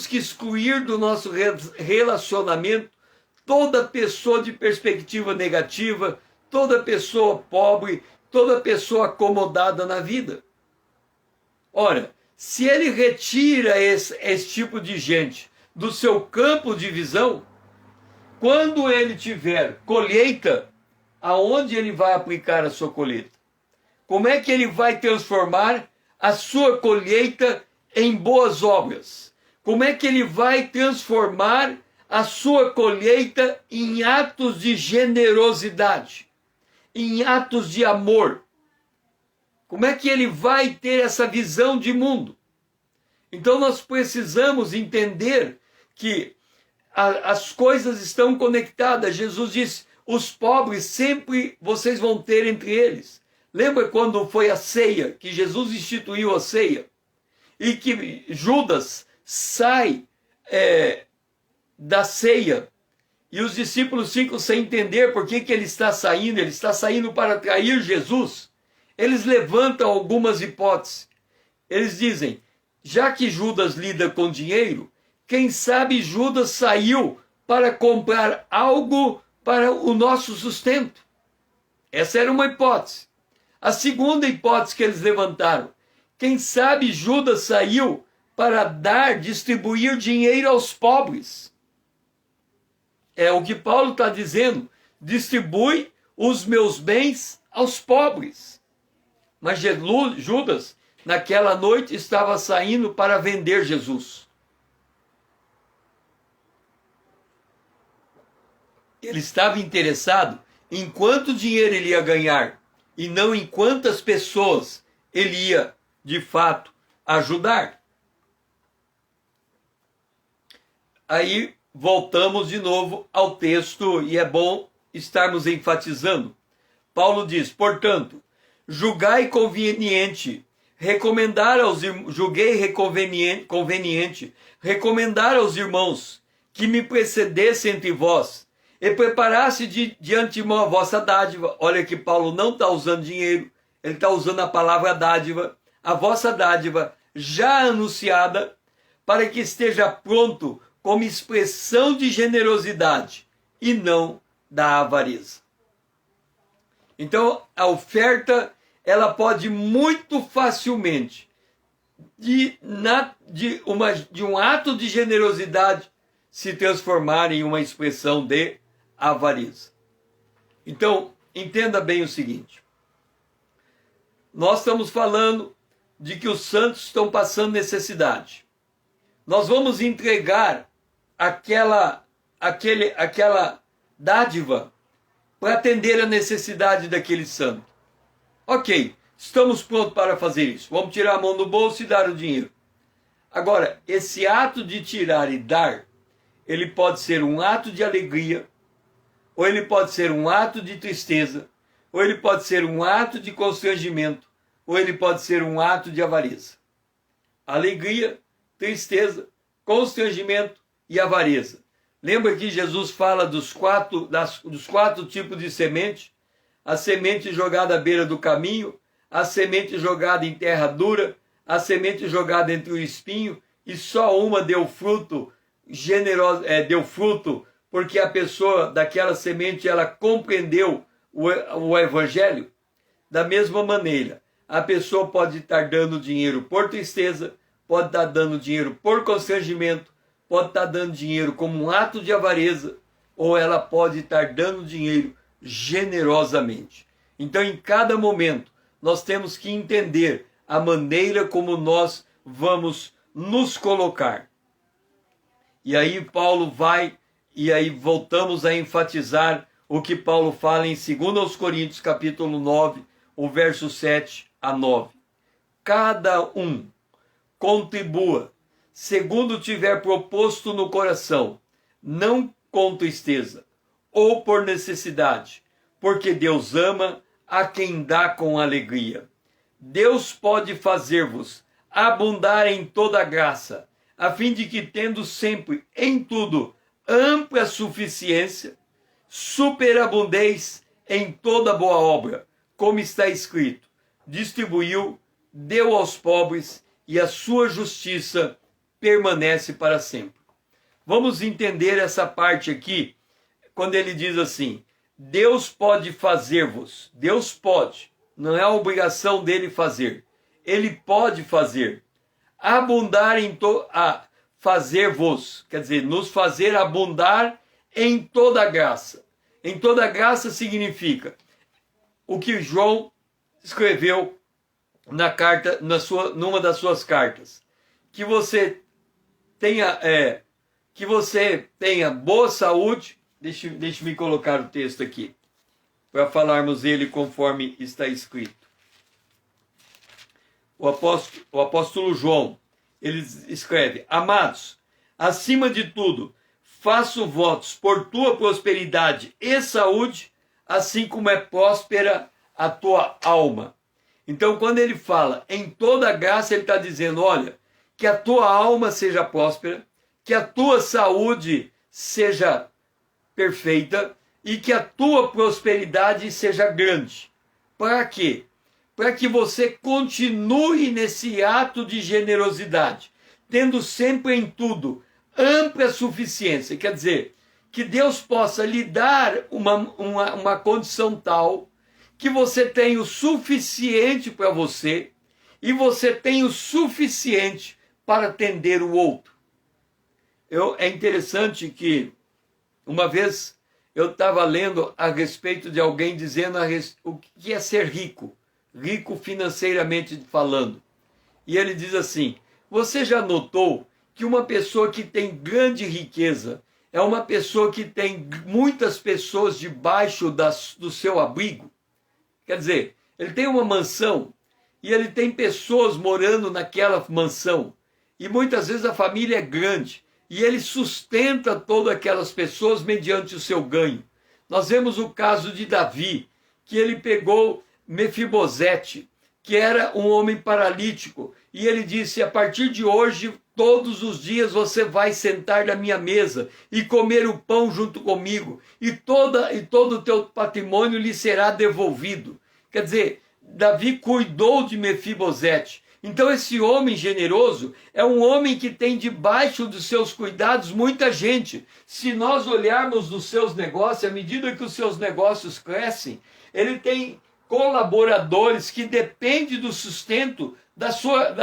que excluir do nosso relacionamento toda pessoa de perspectiva negativa, toda pessoa pobre, toda pessoa acomodada na vida. Ora, se ele retira esse tipo de gente do seu campo de visão, quando ele tiver colheita, aonde ele vai aplicar a sua colheita? Como é que ele vai transformar a sua colheita em boas obras? Como é que ele vai transformar a sua colheita em atos de generosidade, em atos de amor? Como é que ele vai ter essa visão de mundo? Então nós precisamos entender que as coisas estão conectadas. Jesus disse: os pobres sempre vocês vão ter entre eles. Lembra quando foi a ceia, que Jesus instituiu a ceia? E que Judas sai da ceia e os discípulos ficam sem entender por que ele está saindo para trair Jesus. Eles levantam algumas hipóteses. Eles dizem: já que Judas lida com dinheiro, quem sabe Judas saiu para comprar algo para o nosso sustento. Essa era uma hipótese. A segunda hipótese que eles levantaram: quem sabe Judas saiu para distribuir dinheiro aos pobres. É o que Paulo está dizendo: distribui os meus bens aos pobres. Mas Judas, naquela noite, estava saindo para vender Jesus. Ele estava interessado em quanto dinheiro ele ia ganhar e não em quantas pessoas ele ia, de fato, ajudar. Aí voltamos de novo ao texto e é bom estarmos enfatizando. Paulo diz: portanto, julguei conveniente recomendar aos irmãos que me precedessem entre vós e preparasse de antemão a vossa dádiva. Olha que Paulo não está usando dinheiro, ele está usando a palavra dádiva. A vossa dádiva já anunciada, para que esteja pronto como expressão de generosidade e não da avareza. Então, a oferta, ela pode muito facilmente, de um ato de generosidade, se transformar em uma expressão de avareza. Então, entenda bem o seguinte: nós estamos falando de que os santos estão passando necessidade. Nós vamos entregar aquela dádiva para atender a necessidade daquele santo. Ok, estamos prontos para fazer isso. Vamos tirar a mão do bolso e dar o dinheiro. Agora, esse ato de tirar e dar, ele pode ser um ato de alegria, ou ele pode ser um ato de tristeza, ou ele pode ser um ato de constrangimento, ou ele pode ser um ato de avareza. Alegria, tristeza, constrangimento e avareza. Lembra que Jesus fala dos quatro tipos de semente? A semente jogada à beira do caminho, a semente jogada em terra dura, a semente jogada entre o espinho, e só uma deu fruto deu fruto porque a pessoa daquela semente ela compreendeu o evangelho. Da mesma maneira, a pessoa pode estar dando dinheiro por tristeza, pode estar dando dinheiro por constrangimento, pode estar dando dinheiro como um ato de avareza, ou ela pode estar dando dinheiro generosamente. Então, em cada momento, nós temos que entender a maneira como nós vamos nos colocar. E aí Paulo vai, e aí voltamos a enfatizar o que Paulo fala em 2 Coríntios capítulo 9, o verso 7 a 9. Cada um contribua, segundo tiver proposto no coração, não com tristeza, ou por necessidade, porque Deus ama a quem dá com alegria. Deus pode fazer-vos abundar em toda graça, a fim de que, tendo sempre em tudo ampla suficiência, superabundeis em toda boa obra, como está escrito: distribuiu, deu aos pobres, e a sua justiça permanece para sempre. Vamos entender essa parte aqui, quando ele diz assim: Deus pode fazer-vos. Deus pode, não é a obrigação dele fazer. Ele pode fazer. Abundar fazer-vos, quer dizer, nos fazer abundar em toda graça. Em toda graça significa o que João escreveu na carta, numa das suas cartas, que você tenha boa saúde. Deixe-me colocar o texto aqui, para falarmos ele conforme está escrito. O apóstolo João, ele escreve: Amados, acima de tudo, faço votos por tua prosperidade e saúde, assim como é próspera a tua alma. Então, quando ele fala em toda graça, ele está dizendo: olha, que a tua alma seja próspera, que a tua saúde seja perfeita e que a tua prosperidade seja grande. Para quê? Para que você continue nesse ato de generosidade, tendo sempre em tudo ampla suficiência. Quer dizer, que Deus possa lhe dar uma condição tal que você tenha o suficiente para você e você tenha o suficiente para atender o outro. É interessante que uma vez eu estava lendo a respeito de alguém dizendo o que é ser rico, rico financeiramente falando. E ele diz assim: você já notou que uma pessoa que tem grande riqueza é uma pessoa que tem muitas pessoas debaixo do seu abrigo? Quer dizer, ele tem uma mansão e ele tem pessoas morando naquela mansão. E muitas vezes a família é grande. E ele sustenta todas aquelas pessoas mediante o seu ganho. Nós vemos o caso de Davi, que ele pegou Mefibosete, que era um homem paralítico, e ele disse: a partir de hoje, todos os dias você vai sentar na minha mesa e comer o pão junto comigo, e todo o teu patrimônio lhe será devolvido. Quer dizer, Davi cuidou de Mefibosete. Então esse homem generoso é um homem que tem debaixo dos seus cuidados muita gente. Se nós olharmos nos seus negócios, à medida que os seus negócios crescem, ele tem colaboradores que dependem do sustento da sua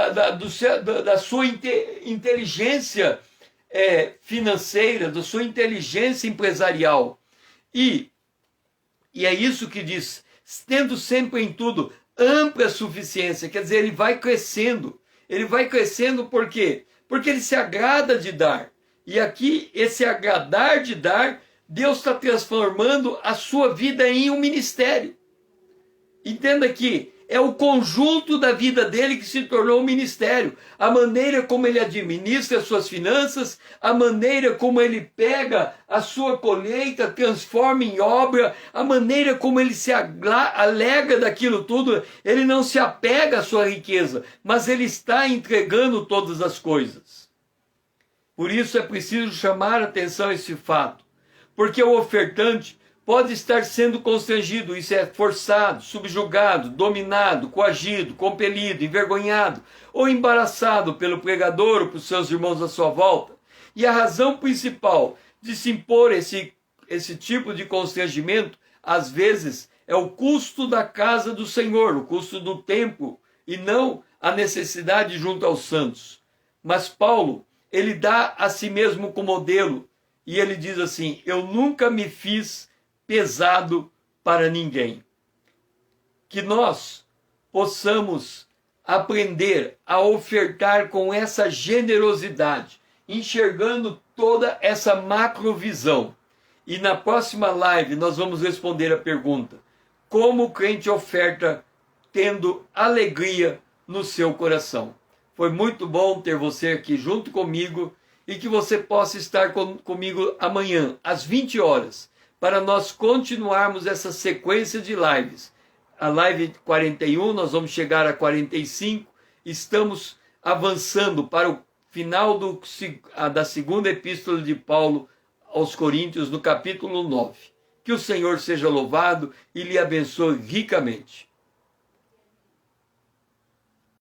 inteligência financeira, da sua inteligência empresarial. E é isso que diz: tendo sempre em tudo ampla suficiência. Quer dizer, ele vai crescendo. Ele vai crescendo por quê? Porque ele se agrada de dar. E aqui, esse agradar de dar, Deus está transformando a sua vida em um ministério. Entenda que é o conjunto da vida dele que se tornou um ministério. A maneira como ele administra as suas finanças, a maneira como ele pega a sua colheita, transforma em obra, a maneira como ele se alega daquilo tudo. Ele não se apega à sua riqueza, mas ele está entregando todas as coisas. Por isso é preciso chamar a atenção a esse fato, porque o ofertante pode estar sendo constrangido, isso é, forçado, subjugado, dominado, coagido, compelido, envergonhado ou embaraçado pelo pregador ou por seus irmãos à sua volta. E a razão principal de se impor esse tipo de constrangimento, às vezes, é o custo da casa do Senhor, o custo do templo, e não a necessidade junto aos santos. Mas Paulo, ele dá a si mesmo como modelo, e ele diz assim: eu nunca me fiz pesado para ninguém. Que nós possamos aprender a ofertar com essa generosidade, enxergando toda essa macrovisão. E na próxima live nós vamos responder a pergunta: como o crente oferta tendo alegria no seu coração? Foi muito bom ter você aqui junto comigo e que você possa estar comigo amanhã, às 20 horas, para nós continuarmos essa sequência de lives. A live 41, nós vamos chegar a 45, estamos avançando para o final da segunda epístola de Paulo aos Coríntios, no capítulo 9. Que o Senhor seja louvado e lhe abençoe ricamente.